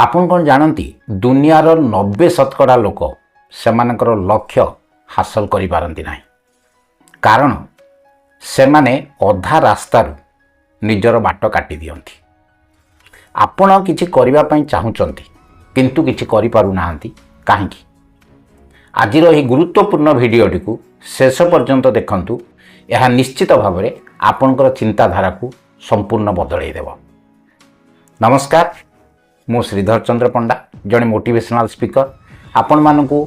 आपण कौन जानती दुनियार 90% लोक सेमानकर लक्ष्य हासिल करि पारंती नाही कारण से माने अधा रास्तार निजर बाट काटी दियंती। आपण किछि करिबा पई चाहुचंती किंतु किछि करि पारु नाहंती काहेकि। आजिर एही गुरुत्वपूर्ण भिडियोटी को शेष पर्यंत देखंतु। यह निश्चित भाव में आपणकर चिंताधारा को संपूर्ण बदलई देव। नमस्कार, मु श्रीधर चंद्र पंडा जड़े मोटिवेशनल स्पीकर। आपण मानकु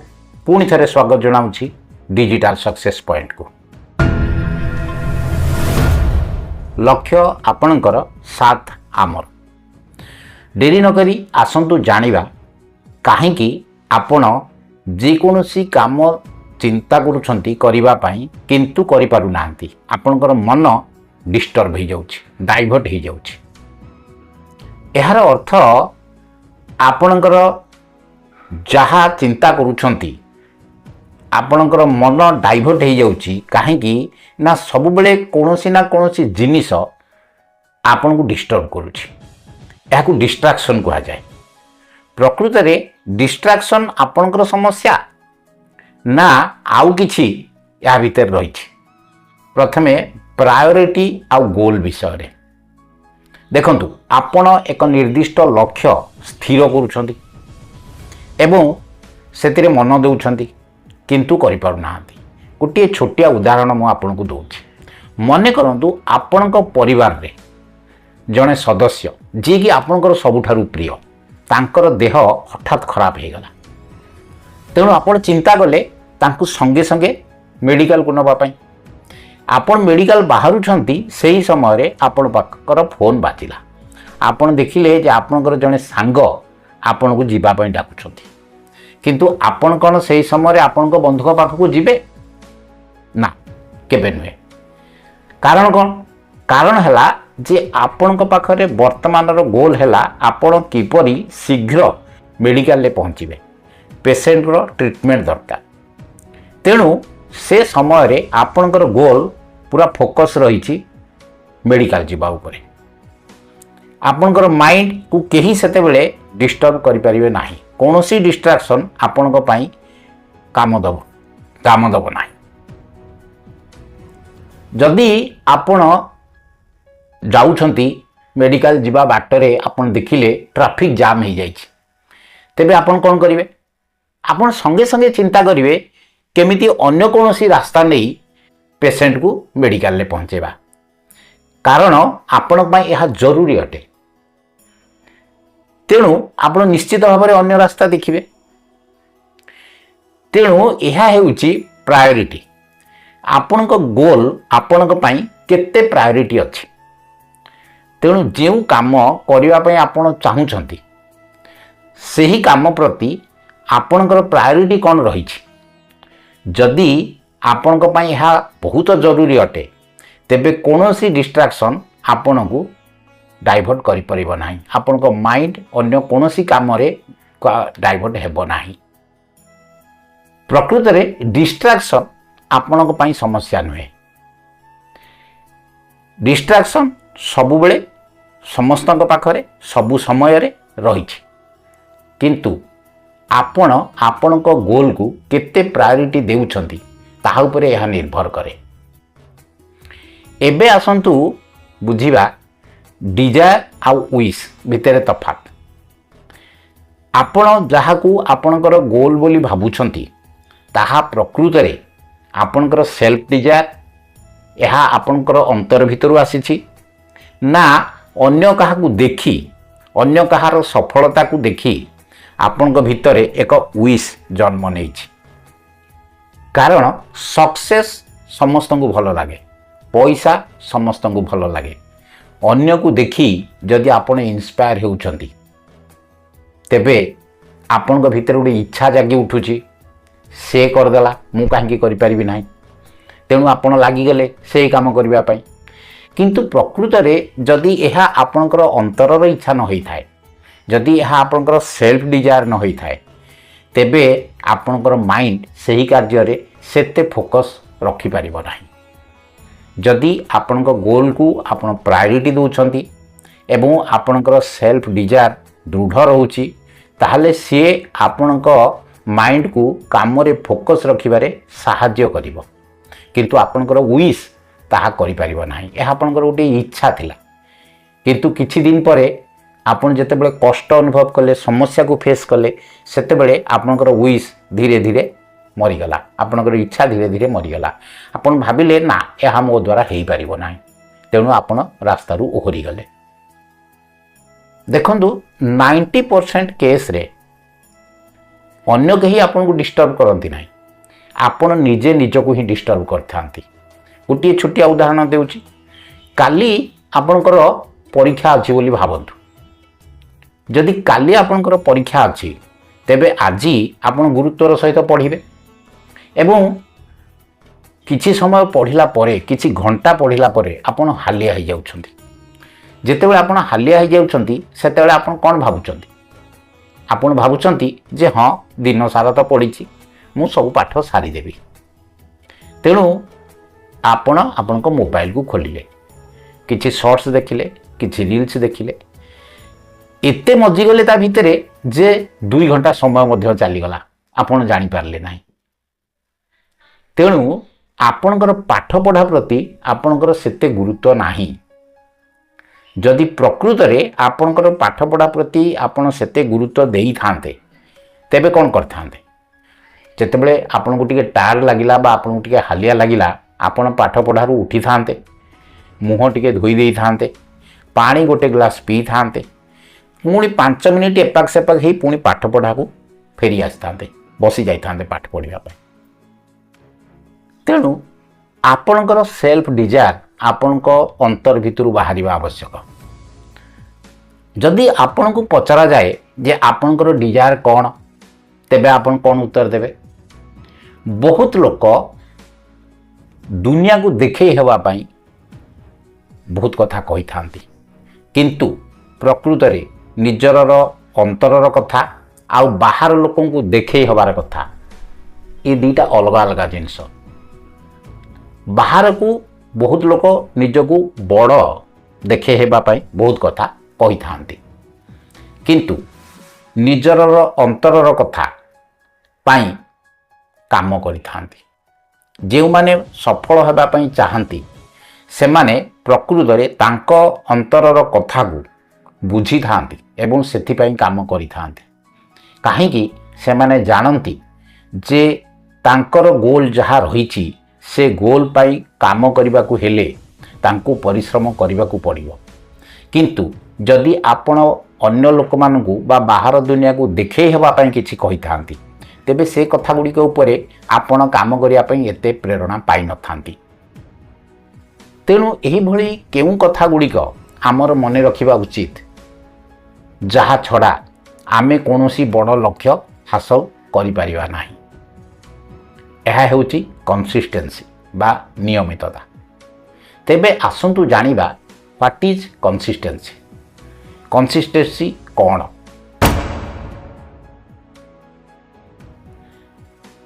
पुणी थे स्वागत जनाऊँगी डिजिटल सक्सेस पॉइंट को। लक्ष्य आपणकर साथ आमर। डेरी नकरी आसंतु जानिबा काहेकि आपण जेकोसी काम चिंता करुछंती करिबा पई किंतु करि पारु नांती। आपणकर मन डिस्टर्ब हो जाउछि, डाइवर्ट हो जाउछि। एहार अर्थ आपणकर जहा चिंता करुछंती आपणकर मन डाइवर्ट हो जाउछि काहेकि ना सब बेले कोनोसी ना कोनोसी जिनिस आपन को डिस्टर्ब करुछि। एहाकु डिस्ट्रैक्शन कहा जाए। प्रकृत रे डिस्ट्रैक्शन आपणकर समस्या ना आउ किछि या भीतर रही। प्रथमे प्रायोरिटी आउ गोल विषय रे देखंतु। आपण एक निर्दिष्ट लक्ष्य स्थिर करूछंती एवं सेतिरे मन देउछंती किंतु करि पारु नाहंती। गोटे छोटिया उदाहरण मु आपन को दउछि। मने करंतु आपणक परिवार रे जने सदस्य जे कि आपणकर सबुठारु प्रिय तांकर देह हठात खराब हो गला। तेणु आपण चिंता कले तांकु संगे संगे मेडिकल को नबा पई। आपण मेडिकल बाहरुछंती सेही समय रे आपण पाकर फोन बाजिला। आपण देखिले जे आपणकर जने सांग आपण को जीवा पई डाकुछंती किंतु आपण कोन सेही समय रे आपण को बंधुक पाखकु जिबे ना, केबे नुहे। कारण कोन? कारण हला जे आपण पाखरे वर्तमान गोल हैला आपण किपरि शीघ्र मेडिकल ले पहुँचे। पेसेंट रो ट्रीटमेंट दरकार। तेणु से समय रे आपणकर गोल पूरा फोकस रही मेडिकल जीवा उपरे। आपणकर माइंड को केही सेते बेले डिस्टर्ब करि परिबे नाही। कोनोसी डिस्ट्रैक्शन आपणक पई काम दब नाही। जदि आपण जाउछंती मेडिकल जीवा बाटरे आपण देखिले ट्रैफिक जाम हो जाइछि, तेबे आपण कोन करिवे? आपण संगे संगे चिंता करिवे केमिति अन्य कोनोसी रास्ता नहीं पेशेंट को मेडिकल ले पहुंचेबा। कारण आपण पई यह जरूरी अटे। तेणु आपण निश्चित भाव में अन्य रास्ता देखिए। तेणु यह हेउची प्रायोरिटी। आपणक गोल आपणक पई केते प्रायोरिटी अछि। तेणु जो काम करिबा पई आपण चाहुछंती सेही काम प्रति आपणकर प्रायोरिटी कौन रही। जदि आपणक पई यह बहुत जरूरी अटे तेबे कोनोसी डिस्ट्रैक्शन आपण को डाइवर्ट करि परिबो नाही। आपणक माइंड अन्य कोनोसी काम रे डाइवर्ट हेबो नाही। प्रकृत रे डिस्ट्रैक्शन आपणक पई समस्या नुहे। डिस्ट्रैक्शन सबु बेले समस्तक पाखरे सबु समय रे रहिछि किंतु आपण आपणक गोल को केते प्रायोरिटी देउछंती ताहा उपरे यह निर्भर करे। एबे आसंतु बुझिबा डिजायर आउ विश भितरे तफात। आपण जहाकू आपणकर गोल बोली भाबुछंती ताहा प्रकृत रे आपणकर सेल्फ डिजायर यह आपणकर अंतर भितरु आसीछि ना अन्य काहाकू देखी अन्य कहार सफलता को देखी आपणक भितरे एक विश जन्म नेछि। कारण सक्सेस समस्त को भल लगे, पैसा समस्त को भल लगे। अन्य को देखी जदि आपण इंस्पायर होउछंती तेबे आपणक भितर गोटे इच्छा जागी उठुची से करदेला मु काहेकि करि परिबि नाही। तेणु आपण लागिगले से काम करिबा पई। किंतु प्रकृत रे जदि यह आपणकर अंतरर इच्छा न होई थाए, जदि यह आपणकर सेल्फ डिजायर न होई थाए तेबे आपणकर माइंड सही कार्य रे सेते फोकस रखि परिबो नाही। जदि आपणक गोल को आपण प्रायोरिटी दउछंती एवं आपणकर सेल्फ डिजायर दृढ़ रोची ताहले सी आपणक माइंड को काम रे फोकस रखिबारे साहाय्य करिवो किंतु आपणकर विश ताहा करि परिबो नाही। यह आपणकर गोटे इच्छा थिला किंतु किछि दिन परे आपण जेतेबेले कष्ट अनुभव कले समस्या को फेस कले सेतेबेले आपणकर विश धीरे धीरे मरीगला आपणकर इच्छा धीरे धीरे मरीगला। आपण भाबिले ना यह मो द्वारा हेई परिबो नाही तेणु आपण रास्ता रु ओहरी गले। देखंतु 90% केस रे अन्य कहीं आपन को डिस्टर्ब करती ना आपण निजे निज को ही डिस्टर्ब करथांती। गोटे छोटिया उदाहरण देउची काली आपणकर परीक्षा अछि बोली भाबंतु जदि काली आपणकर परीक्षा अछि तेबे आजी आपण गुरुत्वर सहित पढ़िबे एवं किछि समय पढ़िला परे किछि घंटा पढ़िला परे आपण हालिया हो जाउछंती। जेतेबेले आपण हालिया हो जाउछंती सेतेबेले आपण कोन भाबुछंती आपण भाबुछंती जे हाँ दिन सारा तो पढ़ी मु सब पाठ सारी देवी। तेणु आपण आपणको मोबाइल को खोलिले किछि शॉर्ट्स देखिले किछि रील्स देखिले एते मजिगले ता भितरे जे 2 घंटा समय मध्य चली गला आपण जानि पारले नाही। तेणु आपणकर पाठ पढ़ा प्रति आपणकर सेते गुरुत्व नाही। जदि प्रकृत रे आपणकर पाठ पढ़ा प्रति आपण सेते गुरुत्व देई थांते तेबे कोन करथांते जेतेबेले आपन को टिके टायर लागिला बा आपन को टिके हालिया लागिला आपण पाठ पढ़ारू उठी थांते मुह टिके धोई देई थांते पानी गोटे ग्लास पी थांते पुणी 5 मिनिट एपाक सेपाक ही पुणी पाठ पढ़ा को फेरी आसतांते बसी जाई थांते पाठ पढ़िबा पय। तेणु आपणकर सेल्फ डिजायर आपणक अंतर भितरु बाहरिबा आवश्यक। जदि आपन को पचरा जाए जे आपणकर डिजायर कौन तेबे आपन कौन उत्तर देबे। बहुत लोक दुनिया को देखे हेबा पई बहुत कथा कहि थांती किंतु प्रकृत रे निजरर अंतरर कथा आउ बाहर लोकन को देखे हेबार कथा ये दुईटा अलग अलग जिनस। बाहर को बहुत लोक निजको बड़ देखे हेबा पई बहुत कथा कहि थांती किंतु निजरर अंतरर कथा पाई काम करि थांती। जे माने सफल हेबा पई चाहंती से माने प्रकृत रे तांको अंतरर कथा को बुझी थांती एवं सेथि पई काम करि थांती काहे कि से माने जानंती जे तांकर गोल जहा रहिछि से गोल पाई काम करबा को हेले तांको परिश्रम करबा को पड़िबो। किंतु जदि आपण अन्य लोक मानकू बा बाहर दुनिया को देखे हेबा पई किछि कहि थांती तेबे से कथा गुडी के ऊपर आपण काम करिया पई एते प्रेरणा पाई न थांती। तेणु एही भली केउ कथा गुडी को हमर मने रखिबा उचित जहा छड़ा आमे कोनोसी बड़ लक्ष्य हासिल करि परिबा नाही। यह हेउची कंसिस्टेंसी बा नियमितता। तेबे आसंतु जानिबा व्हाट इज कंसिस्टेंसी। कंसिस्टेंसी कौन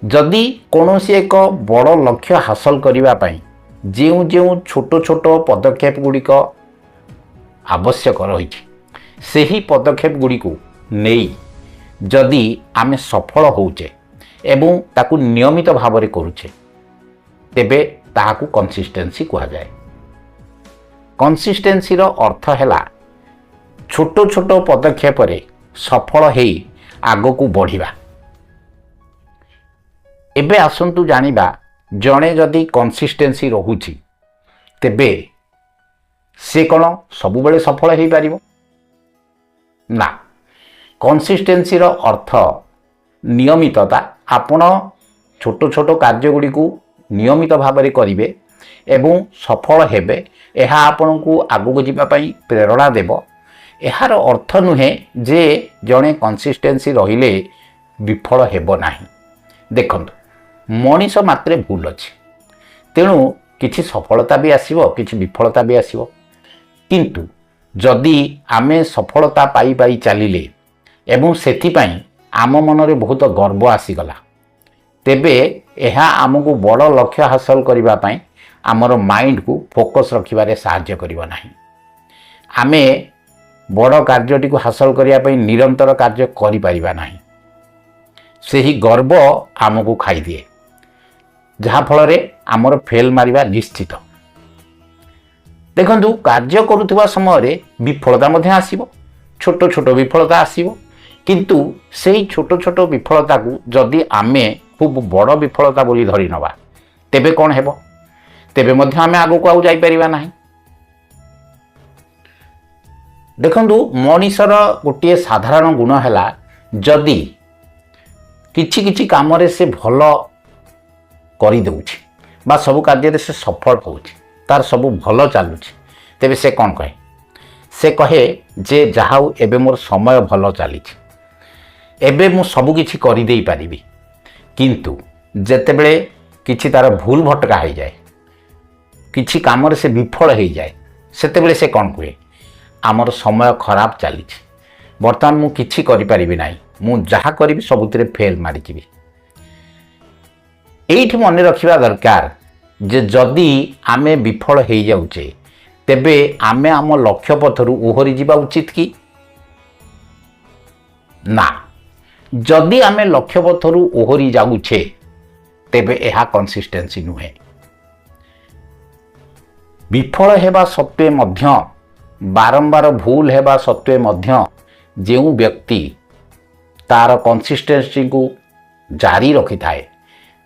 जदि कौनसी एक बड़ लक्ष्य हासिल करिबा पई जेउ जेउ छोट छोट पदक्षेप गुड़िक आवश्यक रही ସେହି पदक्षेप गुड़िक नहीं जदि आमे सफल होउचे एवं ताकू नियमित भाव में करुचे तेबे ताहाकू कंसिस्टेंसी कहा जाए। कंसिस्टेंसी रो अर्थ हैला छोट छोट पदक्षेप रे सफल हेई आगो को बढ़िबा। एबे आसंतु जानिबा जणे जदि कंसिस्टेंसी रहुची तेबे से कोन सबु बेले सफल हेई पारिबो ना। कंसिस्टेंसी रो अर्थ नियमितता। आपण छोट छोट कार्य गुडी को नियमित भाव में करिवे एवं सफल हेबे एहा आपण को आगु को जिबा पई प्रेरणा देबो। एहार अर्थ नुहे जे जणे कंसिस्टेंसी रहिले विफल हेबो नाही। देखंतु मनीष मात्रे भूल अछि तेणु किछि सफलता भी आसीबो किछि विफलता भी आसीबो किंतु जदि आमे सफलता पाई पाई चलिले एवं सेथि पई आम मन रे बहुत गर्व आसीगला तेबे एहा आमको बड़ लक्ष्य हासिल करिबा पई आमर माइंड को फोकस रखिबारे सहाय्य करिवो नाही। आमे बड़ कार्यटी को हासिल करने निरंतर कार्य करिपारिबा नाही। सही गर्व आमको खाई दिए जहाँ फल आमर फेल मारिबा निश्चित। देखंतु कार्य करुवा समय विफलता मध्य आसीबो, छोट छोट विफलता आसीबो, किंतु सेही छोट छोट विफलता को जदि आमे खूब बड़ विफलता बोली धरि नबा तेबे कौन हेबो, तेबे मध्य आमे आगो को आउ जाई परिबा नाही। देखंतु मनीषर गोटे साधारण गुण हैला जदि किछि किछि काम रे से भल करि दउछि बा सब कार्य रे से सफल होउछि, तार सब भल चलुछि, तेबे से कौन कहे, से कहे जे जाहाउ एबे मोर समय भल चलीछि, एबे मु सब किछि करि देई परिबि। किंतु जेतेबेले किछि तार भूल भटका हो जाए, किछि काम रे से विफल हो जाए, सेतेबेले से कौन कहे आमर समय खराब चली, बर्तमान मु किछि करि परिबि नाही, मु जहा करिबि सबुतिरे फेल मारि जिबि। एइठी मने रखिबा दरकार जे जदि आमे विफल हो जाउचे तेबे आमे आम लक्ष्य पथरु ओहरी जिबा उचित कि ना। जदि आमे लक्ष्य पथरु ओहरी जाउचे तेबे एहा कंसिस्टेंसी नुहे। विफल हेबा सत्वे मध्य बारंबार भूल हेबा सत्वे मध्य जेउ व्यक्ति तार कंसिस्टेंसी को जारी रखि थाए,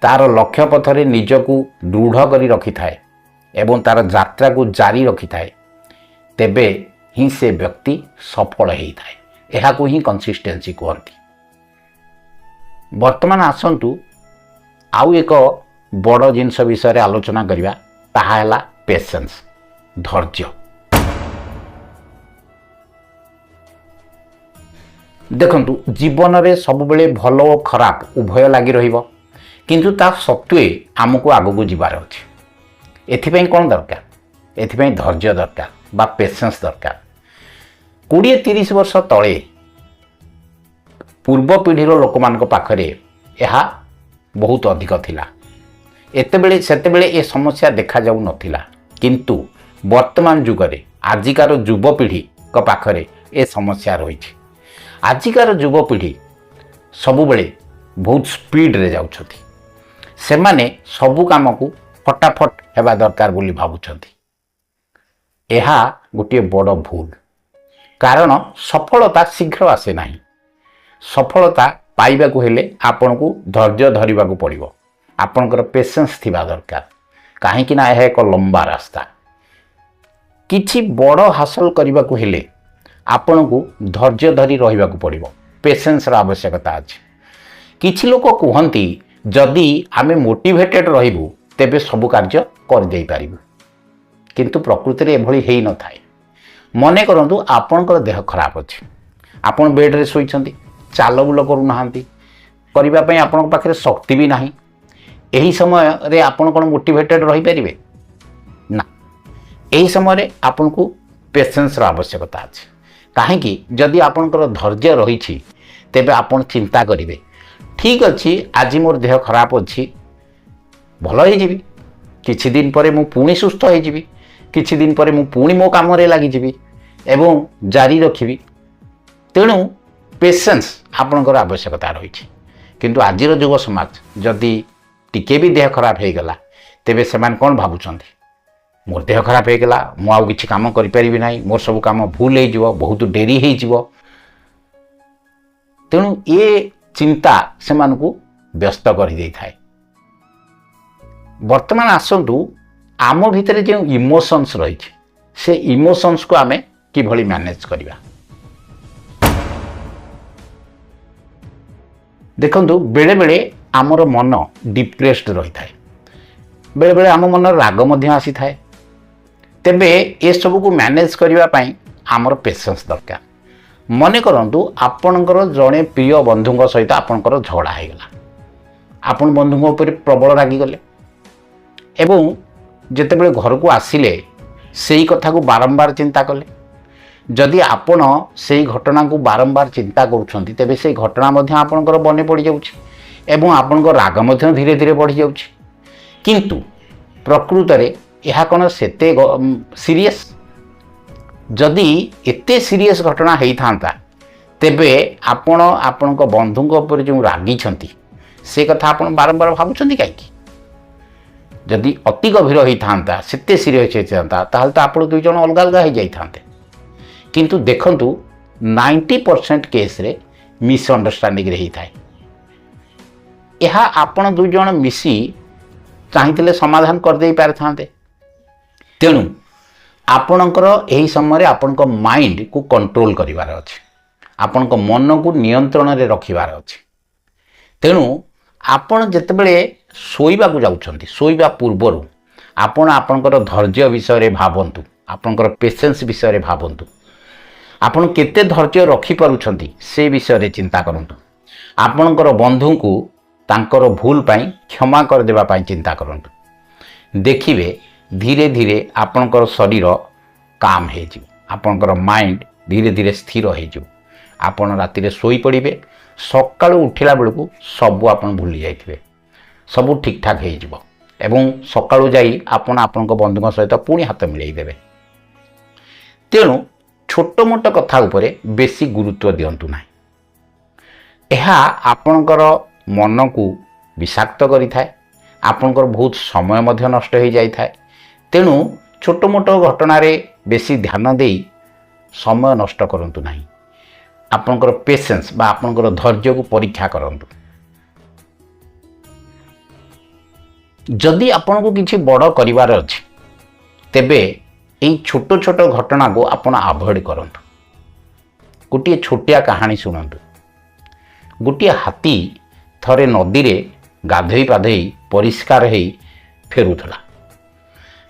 तार लक्ष्य पथरे निजको दृढ़ करी रखि थाए एवं तार यात्रा को जारी रखि थाए, तेबे ही से व्यक्ति सफल हेई थाए। एहा को ही कंसिस्टेंसी कहती। वर्तमान आसंतु आउ एक बड़ जिनस विषय आलोचना करिबा, ताहा हैला पेशेंस, धैर्य। देखंतु जीवन रे सब बेले भल और खराब उभय लगी रहिबो, किंतु ता सत्वे आमको आगको जीवार अछि। एथिपई कौन दरकार, एथिपई धैर्य दरकार बा पेशेंस दरकार। 20-30 वर्ष तले पूर्व पीढ़ीर लोक मान पाखरे यह बहुत अधिक थिला, एतेबेले सेतेबेले ए समस्या देखा जाऊ नथिला, किंतु वर्तमान जुगरे आजिकार युवपीढ़ी को पाखरे ए समस्या रही। आजिकार युवपीढ़ी सबुबेले बहुत स्पीड रे जाउछथि, सेमाने सबु काम को फटाफट हेबा दरकार बोली भाबुछथि। एहा गोटे बड़ भूल, कारण सफलता शीघ्र आसे नाही। सफलता पाइबा को हेले आपन को धैर्य धरिबा को पड़िबो, आपनकर पेशेंस थिबा दरकार, काहे कि ना यह एक लंबा रास्ता। किछि बड़ हासिल करबा को हेले आपन को धैर्य धरी रहिबा को पड़िबो, पेशेंस रा आवश्यकता अछि। किछि लोक कहंती जदि आमे मोटिवेटेड रहिबु तेबे सब कार्य कर देई पारिबु, किंतु प्रकृति रे एभली हेई न थाए। मने करंतु आपनकर देह खराब अछि, आपन बेड रे सोइछंती, चाल बुल करू नाहंती, करिबा पई आपन पाखरे शक्ति भी नाही, एही समय रे आपन कोन मोटिवेटेड रहि परिबे ना। एही समय रे आपन को पेशेंस रा आवश्यकता अछि, काहे कि जदि आपनकर धैर्य रहिछि तेबे आपन चिंता करिवे, ठीक अछि आज मोर देह खराब अछि, भल हो जिबि, किछि दिन परे मु पुणी सुस्थ हो जिबि, किछि दिन परे मु पुणी मो काम रे लागि जिबि एवं जारी रखिबि। तेणु पेशेंस आपनकर आवश्यकता रही। किंतु आजिर युव समाज जदि टिके भी देह खराब हो गला तेबे सेमान कौन भाबुछंती, मोर देह खराब हो गला, मु आउ किछि काम करि परिबि नाही, मोर सब काम भूल हो जिवो, बहुत डेरी हो जिवो। तेणु ये चिंता सेमान को व्यस्त कर दे थाए। वर्तमान आसंतु आम भितर जो इमोशंस रही से इमोशंस को आमे किभली मैनेज करिबा। देखंतु बेले बेले आमर मन डिप्रेस्ड रही थाए, बेले बेले आम मन राग मध्य आसी थाए, तेबे ए सब को मैनेज करिबा पई आमर पेशेंस दरकार। मने करंतु आपनकर जड़े प्रिय बंधु सहित आपनकर झगड़ा हो गला, आपन बंधु उपर प्रबल रागी गले एवं जेतेबेले घर को आसिले सेही कथा को बारंबार चिंता कले। जदि आपण सेही घटना को बारंबार चिंता करुछंती तेबे सेही घटना मध्य आपनकर बने पड़ जाउछि एवं आपनकर राग मध्य धीरे धीरे बढ़ी जाउछि। किंतु प्रकृत रे यह कोन सेते सीरियस जदि एते सीरियस घटना होता तेबे आपण आपण बंधुक उपर जो रागी से कथा आपण बारंबार भावुं कहीं जदि अति गभीर होता से सीरीयस होता ताल तो आप दुई जन अलग अलग हो जाते किंतु देखंतु 90% केस रे मिसअंडरस्टैंडिंग होता है यह आपण दुई जन मिसी चाहिए समाधान करदे पारे तेणु आपणकर यही समय आपण माइंड को कंट्रोल करिवार अछि आपण मन को नियंत्रण रे रखिवार अछि तेणु आपण जेतेबेले शोइबा को जाउछंती शोइबा पूर्वरु आपण आपणकर धैर्य विषय रे भाबंतु आपणकर पेशेंस विषय रे भाबंतु आपण केते धैर्य रखि पारुछंती से विषय रे चिंता करंतु आपणकर बंधु को तांकर भूल पाई क्षमा कर देबा पाई चिंता करंतु देखिबे धीरे धीरे आपणकर शरीर काम हे जिवो आपणकर माइंड धीरे धीरे स्थिर हे जिवो आपण राति रे सोई पड़िबे सकाळु उठिला बेलकु सब आपण भूली जाइथिबे सब ठीक ठाक हे जिवो एवं सकाळु जाई आपण आपणक बंधुक सहित पुणी हाथ मिलाई देबे तेणु छोट मोट कथा उपरे बेसी गुरुत्व दियंतु नाही एहा आपणकर मन को विषाक्त करि थाए आपणकर बहुत समय मध्य नष्ट हो जाई थाए तेणु छोट मोट घटना रे बेसी ध्यान देई समय नष्ट करंतु नाही आपणकर पेशेंस बा आपणकर धैर्य को परीक्षा करंतु जदि आपण को किछि बड़ करिवार अछि तेबे एई छोट छोट घटना को आपण अवॉइड करंतु गोटे छोटिया कहानी सुनंतु गोटे हाथी थरे नदी रे गाधोई पाधोई परिष्कार हेई फेरुथला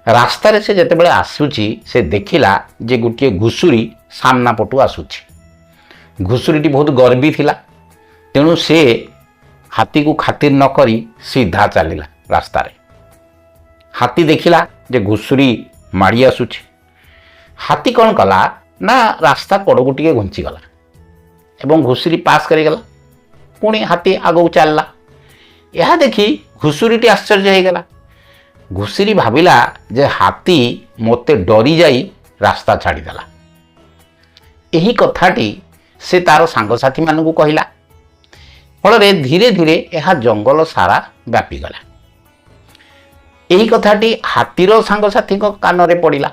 रास्ता रे से जेतेबेले आसुची से देखिला जे गोटे घुसुरी सामना पटु आसुची घुसुरीटी बहुत गर्वी थिला तेणु से हाथी को खातिर न करी सीधा चलिला रास्ता रे हाथी देखिला जे घुसुरी माड़ी आसुची हाथी कौन कला ना रास्ता कड़क टिके घुंची गला एवं घुसुरी पास करी गला पुणी हाथी आगो चलला यह देखी घुसुरीटी आश्चर्य हो गला घुसुरी भाविला जे हाथी मते डरी जाई रास्ता छाड़ीदेला यही कथाटी से तार सांगसाथी मानू कहला फल धीरे धीरे यह जंगल सारा व्यापीगला यही कथाटी हाथीर सांगसाथी कान रे पड़िला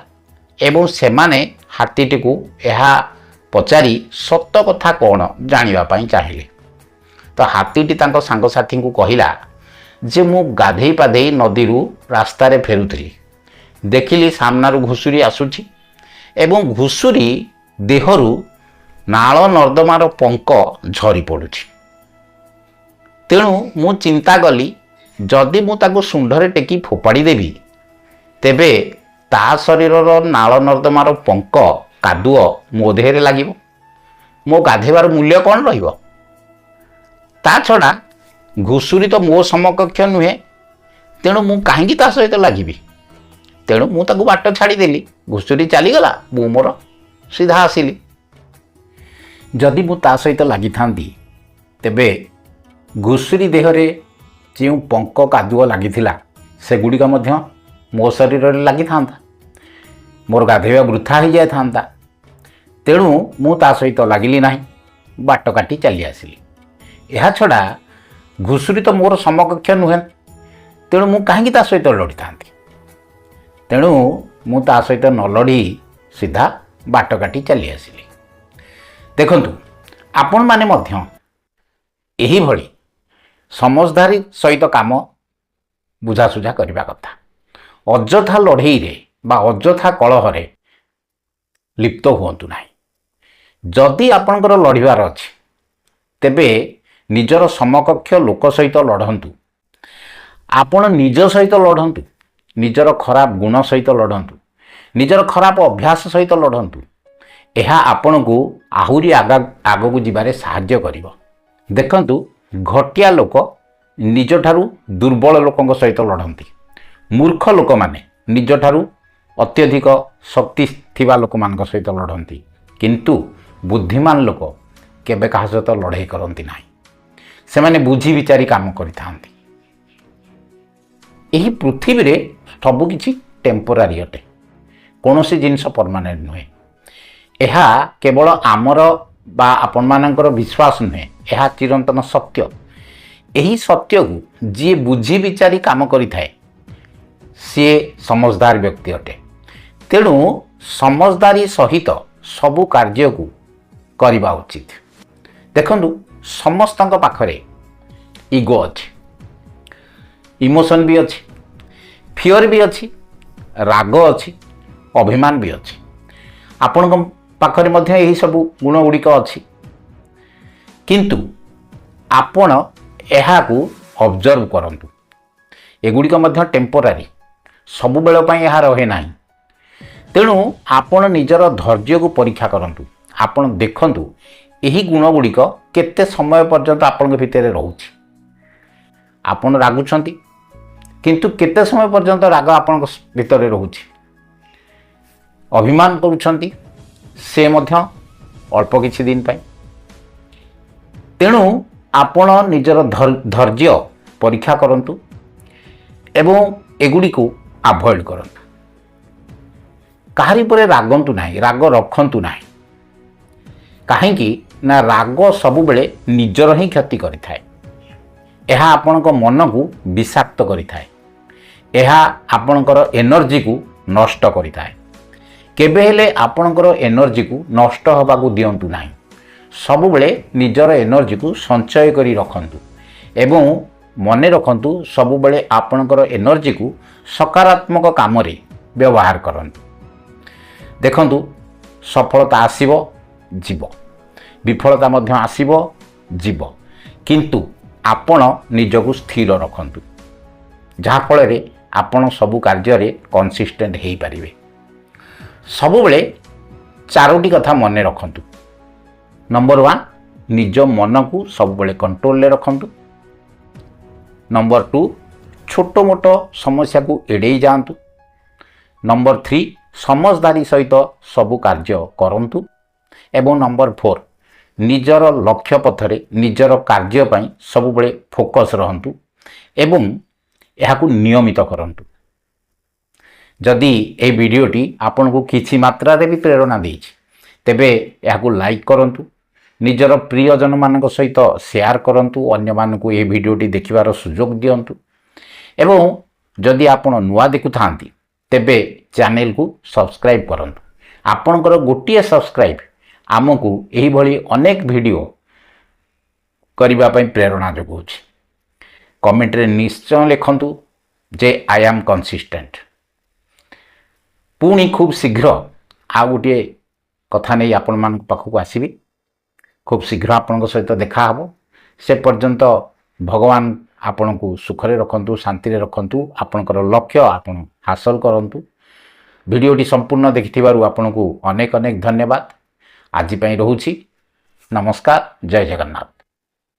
एवं सेमाने हाथीटी को यह पचारि सत कथा कौन जानिबा पाई चाहिए तो हाथीटी तांको सांगसाथी को कहला जे मु गाधेई पाधेई नदी रास्ता रे फेरुथली देखिली सामनारू घुसुरी आसुची एवं घुसुरी देहरु नाल नर्दमार पंक झरी पड़ुची तेणु मु चिंता कली जदि मु ताको सुंडरे टेकी फोपाड़ी देवी तेबे ता शरीर नाल नर्दमार पंक कादुओ मो देहरे लागिबो मो गाधेबार मूल्य कौन रहिबो ता छड़ा घुसुरी तो मो समकक्ष नुहे तेणु मु कहीं ता सहित लगी तेणु मु ताको बाट छाड़ीदेली घुसुरी चलीगला मु मोर सीधा आसिली जदि मु ता सहित लगी थांती तेबे घुसुरी देहरे जो पंक कादुओ लगी से गुड़िक मो शरीर लगी था मोर गाधेवा वृथा हो जाए था तेणु मु ता सहित लगिली ना बाट काटी चली आसिली यह छड़ा घुसुरी तो मोर समकक्ष नुहे तेणु मु कहीं ता सहित लड़ी था तेणु मु ता सहित न लड़ी सीधा बाट काटी चली आसिली देखंतु आपण माने मध्य एही भली समझदारी सहित काम बुझासुझा करने कथा अଯଥା लड़ई रे बा अଯଥା कलह रे लिप्त हुअंतु नाही जदि आपणकर लड़िबार अछि तेबे निजर समकक्ष लोक सहित लड़ंतु आपण निज सहित लड़ंतु निजर खराब गुण सहित लड़ंतु निजर खराब अभ्यास सहित लड़ंतु यह आपण को आहुरी आग को जिबारे साहाय्य करिवो देखंतु घटिया लोक निज ठारू दुर्बल लोकंक सहित लड़ंती मूर्ख लोक माने निज ठारू अत्यधिक शक्ति थिबा लोक मान सहित लड़ंती किंतु बुद्धिमान लोक केबे कहा सहित लड़ाई करती ना से माने बुझी विचारी काम करिथांती एही पृथ्वी रे सबु किछि टेम्पोरारी अटे कौन सी जिनस परमानेंट नुहे ଏହା କେବଳ ଆମର ବା ଆପଣମାନଙ୍କର ବିଶ୍ୱାସ ନୁହେଁ, ଏହା ଚିରନ୍ତନ ସତ୍ୟ। ଏହି ସତ୍ୟକୁ ଯିଏ ବୁଝି ବିଚାରି କାମ କରିଥାଏ ସିଏ ସମଝଦାର ବ୍ୟକ୍ତି ଅଟେ। ତେଣୁ ସମଝଦାରୀ ସହିତ ସବୁ କାର୍ଯ୍ୟକୁ କରିବା ଉଚିତ। ଦେଖନ୍ତୁ, ସମସ୍ତଙ୍କ ପାଖରେ ଇଗୋ ଅଛି, ଇମୋସନ୍ ବି ଅଛି, ଫିଅର ବି ଅଛି, ରାଗ ଅଛି, ଅଭିମାନ ବି ଅଛି। ଆପଣଙ୍କ ପାଖରେ ମଧ୍ୟ ଏହି ସବୁ ଗୁଣ ଗୁଡ଼ିକ ଅଛି। କିନ୍ତୁ ଆପଣ ଏହାକୁ ଅବଜର୍ଭ କରନ୍ତୁ। ଏଗୁଡ଼ିକ ମଧ୍ୟ ଟେମ୍ପୋରାରୀ, ସବୁବେଳ ପାଇଁ ଏହା ରହେ ନାହିଁ। ତେଣୁ ଆପଣ ନିଜର ଧୈର୍ଯ୍ୟକୁ ପରୀକ୍ଷା କରନ୍ତୁ। ଆପଣ ଦେଖନ୍ତୁ ଏହି ଗୁଣ ଗୁଡ଼ିକ କେତେ ସମୟ ପର୍ଯ୍ୟନ୍ତ ଆପଣଙ୍କ ଭିତରେ ରହୁଛି। ଆପଣ ରାଗୁଛନ୍ତି, କିନ୍ତୁ କେତେ ସମୟ ପର୍ଯ୍ୟନ୍ତ ରାଗ ଆପଣଙ୍କ ଭିତରେ ରହୁଛି। ଅଭିମାନ କରୁଛନ୍ତି, ସେ ମଧ୍ୟ ଅଳ୍ପ କିଛି ଦିନ ପାଇଁ। ତେଣୁ ଆପଣ ନିଜର ଧୈର୍ଯ୍ୟ ପରୀକ୍ଷା କରନ୍ତୁ ଏବଂ ଏଗୁଡ଼ିକୁ ଆଭଏଡ଼ କରନ୍ତୁ। କାହାରି ଉପରେ ରାଗନ୍ତୁ ନାହିଁ, ରାଗ ରଖନ୍ତୁ ନାହିଁ। କାହିଁକି ନା ରାଗ ସବୁବେଳେ ନିଜର ହିଁ କ୍ଷତି କରିଥାଏ। ଏହା ଆପଣଙ୍କ ମନକୁ ବିଷାକ୍ତ କରିଥାଏ। ଏହା ଆପଣଙ୍କର ଏନର୍ଜିକୁ ନଷ୍ଟ କରିଥାଏ। କେବେ ହେଲେ ଆପଣଙ୍କର ଏନର୍ଜିକୁ ନଷ୍ଟ ହେବାକୁ ଦିଅନ୍ତୁ ନାହିଁ। ସବୁବେଳେ ନିଜର ଏନର୍ଜିକୁ ସଞ୍ଚୟ କରି ରଖନ୍ତୁ ଏବଂ ମନେ ରଖନ୍ତୁ, ସବୁବେଳେ ଆପଣଙ୍କର ଏନର୍ଜିକୁ ସକାରାତ୍ମକ କାମରେ ବ୍ୟବହାର କରନ୍ତୁ। ଦେଖନ୍ତୁ, ସଫଳତା ଆସିବ, ଯିବ, ବିଫଳତା ମଧ୍ୟ ଆସିବ, ଯିବ, କିନ୍ତୁ ଆପଣ ନିଜକୁ ସ୍ଥିର ରଖନ୍ତୁ, ଯାହାଫଳରେ ଆପଣ ସବୁ କାର୍ଯ୍ୟରେ କନସିଷ୍ଟେଣ୍ଟ ହୋଇପାରିବେ। ସବୁବେଳେ 4ଟି କଥା ମନେ ରଖନ୍ତୁ। ନମ୍ବର 1, ନିଜ ମନକୁ ସବୁବେଳେ କଣ୍ଟ୍ରୋଲରେ ରଖନ୍ତୁ। ନମ୍ବର 2, ଛୋଟ ମୋଟ ସମସ୍ୟାକୁ ଏଡ଼େଇ ଯାଆନ୍ତୁ। ନମ୍ବର 3, ସମଝଦାରୀ ସହିତ ସବୁ କାର୍ଯ୍ୟ କରନ୍ତୁ। ଏବଂ ନମ୍ବର 4, ନିଜର ଲକ୍ଷ୍ୟ ପଥରେ ନିଜର କାର୍ଯ୍ୟ ପାଇଁ ସବୁବେଳେ ଫୋକସ୍ ରହନ୍ତୁ ଏବଂ ଏହାକୁ ନିୟମିତ କରନ୍ତୁ। ଯଦି ଏହି ଭିଡ଼ିଓଟି ଆପଣଙ୍କୁ କିଛି ମାତ୍ରାରେ ବି ପ୍ରେରଣା ଦେଇଛି, ତେବେ ଏହାକୁ ଲାଇକ୍ କରନ୍ତୁ, ନିଜର ପ୍ରିୟଜନମାନଙ୍କ ସହିତ ସେୟାର କରନ୍ତୁ, ଅନ୍ୟମାନଙ୍କୁ ଏହି ଭିଡ଼ିଓଟି ଦେଖିବାର ସୁଯୋଗ ଦିଅନ୍ତୁ ଏବଂ ଯଦି ଆପଣ ନୂଆ ଦେଖୁଥାନ୍ତି ତେବେ ଚ୍ୟାନେଲକୁ ସବସ୍କ୍ରାଇବ୍ କରନ୍ତୁ। ଆପଣଙ୍କର ଗୋଟିଏ ସବସ୍କ୍ରାଇବ୍ ଆମକୁ ଏହିଭଳି ଅନେକ ଭିଡ଼ିଓ କରିବା ପାଇଁ ପ୍ରେରଣା ଯୋଗାଉଛି। କମେଣ୍ଟରେ ନିଶ୍ଚୟ ଲେଖନ୍ତୁ ଯେ ଆଇ ଆମ୍ କନସିଷ୍ଟେଣ୍ଟ। ପୁଣି ଖୁବ୍ ଶୀଘ୍ର ଆଉ ଗୋଟିଏ କଥା ନେଇ ଆପଣମାନଙ୍କ ପାଖକୁ ଆସିବି। ଖୁବ୍ ଶୀଘ୍ର ଆପଣଙ୍କ ସହିତ ଦେଖା ହେବ। ସେ ପର୍ଯ୍ୟନ୍ତ ଭଗବାନ ଆପଣଙ୍କୁ ସୁଖରେ ରଖନ୍ତୁ, ଶାନ୍ତିରେ ରଖନ୍ତୁ, ଆପଣଙ୍କର ଲକ୍ଷ୍ୟ ଆପଣ ହାସଲ କରନ୍ତୁ। ଭିଡ଼ିଓଟି ସମ୍ପୂର୍ଣ୍ଣ ଦେଖିଥିବାରୁ ଆପଣଙ୍କୁ ଅନେକ ଅନେକ ଧନ୍ୟବାଦ। ଆଜି ପାଇଁ ରହୁଛି। ନମସ୍କାର, ଜୟ ଜଗନ୍ନାଥ।